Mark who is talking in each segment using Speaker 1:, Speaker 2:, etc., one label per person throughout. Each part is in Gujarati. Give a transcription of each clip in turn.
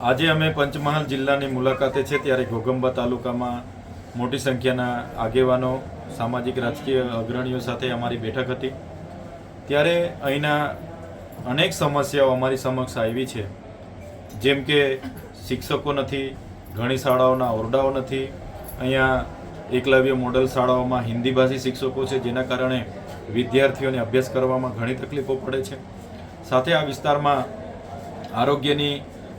Speaker 1: આજે અમે પંચમહાલ જિલ્લાની મુલાકાતે છે ત્યારે ઘોગંબા તાલુકામાં મોટી સંખ્યાના આગેવાનો સામાજિક રાજકીય અગ્રણીઓ સાથે અમારી બેઠક હતી। ત્યારે અહીંના અનેક સમસ્યાઓ અમારી સમક્ષ આવી છે, જેમ કે શિક્ષકો નથી, ઘણી શાળાઓના ઓરડાઓ નથી, અહીંયા એકલવ્ય મોડલ શાળાઓમાં હિન્દી ભાષી શિક્ષકો છે, જેના કારણે વિદ્યાર્થીઓને અભ્યાસ કરવામાં ઘણી તકલીફો પડે છે। સાથે આ વિસ્તારમાં આરોગ્યની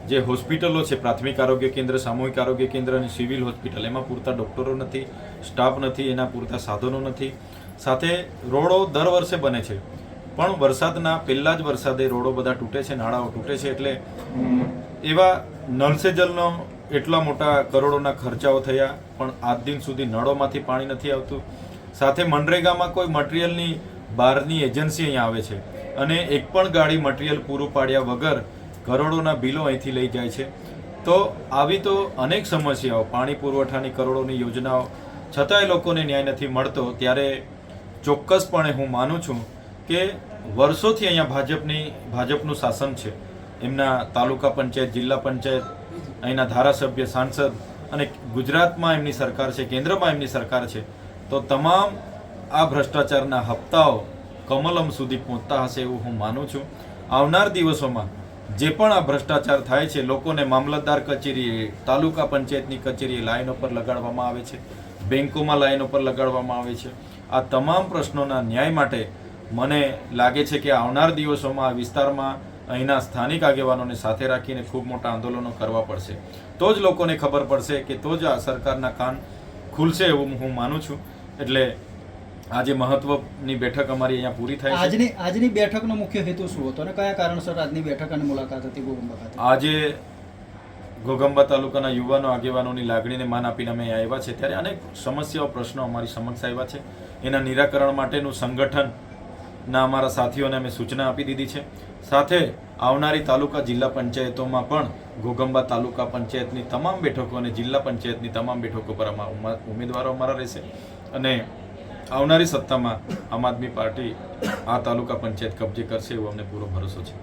Speaker 1: જે હોસ્પિટલો છે, પ્રાથમિક આરોગ્ય કેન્દ્ર, સામૂહિક આરોગ્ય કેન્દ્ર અને સિવિલ હોસ્પિટલ, એમાં પૂરતા ડૉક્ટરો નથી, સ્ટાફ નથી, એના પૂરતા સાધનો નથી। સાથે રોડો દર વર્ષે બને છે, પણ વરસાદના પહેલા જ વરસાદે રોડો બધા તૂટે છે, નાળાઓ તૂટે છે, એટલે એવા નળ સે જલનો એટલા મોટા કરોડોના ખર્ચાઓ થયા, પણ આજ દિન સુધી નળોમાંથી પાણી નથી આવતું। સાથે મનરેગામાં કોઈ મટીરિયલની બહારની એજન્સી અહીંયા આવે છે અને એક પણ ગાડી મટીરિયલ પૂરું પાડ્યા વગર કરોડોના બિલો અહીંથી લઈ જાય છે। તો આવી તો અનેક સમસ્યાઓ, પાણી પુરવઠાની કરોડોની યોજનાઓ, છતાંય લોકોને ન્યાય નથી મળતો। ત્યારે ચોક્કસપણે હું માનું છું કે વર્ષોથી અહીંયા ભાજપનું શાસન છે, એમના તાલુકા પંચાયત, જિલ્લા પંચાયત, અહીંના ધારાસભ્ય, સાંસદ અને ગુજરાતમાં એમની સરકાર છે, કેન્દ્રમાં એમની સરકાર છે। તો તમામ આ ભ્રષ્ટાચારના હપ્તાઓ કમલમ સુધી પહોંચતા હશે એવું હું માનું છું। આવનાર દિવસોમાં જે પણ આ ભ્રષ્ટાચાર થાય છે, લોકોને મામલતદાર કચેરીએ, તાલુકા પંચાયતની કચેરીએ લાઈનો પર લગાડવામાં આવે છે, બેંકોમાં લાઈનો પર લગાડવામાં આવે છે। આ તમામ પ્રશ્નોના ન્યાય માટે મને લાગે છે કે આવનાર દિવસોમાં આ વિસ્તારમાં અહીંના સ્થાનિક આગેવાનોને સાથે રાખીને ખૂબ મોટા આંદોલનો કરવા પડશે, તો જ લોકોને ખબર પડશે કે તો જ આ સરકારના કાન ખુલશે એવું હું માનું છું। એટલે આજે મહત્વની બેઠક અમારી અહીંયા પૂરી થાય છે।
Speaker 2: આજની બેઠકનો મુખ્ય હેતુ શું હતો અને કયા કારણસર આજની બેઠક અને મુલાકાત હતી ઘોગંબા ખાતે?
Speaker 1: આજે ઘોગંબા તાલુકાના યુવાનો આગેવાનોની લાગણીને માન આપીને અમે આવ્યા છે, ત્યારે અનેક સમસ્યાઓ, પ્રશ્નો અમારી સમક્ષ આવ્યા છે। એના નિરાકરણ માટેનું સંગઠનના અમારા સાથીઓને અમે સૂચના આપી દીધી છે। સાથે આવનારી તાલુકા જિલ્લા પંચાયતોમાં પણ ઘોગંબા તાલુકા પંચાયતની તમામ બેઠકો અને જિલ્લા પંચાયતની તમામ બેઠકો પર ઉમેદવારો અમારા રહેશે અને આવનારી સત્તામાં આમ આદમી પાર્ટી આ તાલુકા પંચાયત કબજે કરશે એવો અમને પૂરો ભરોસો છે।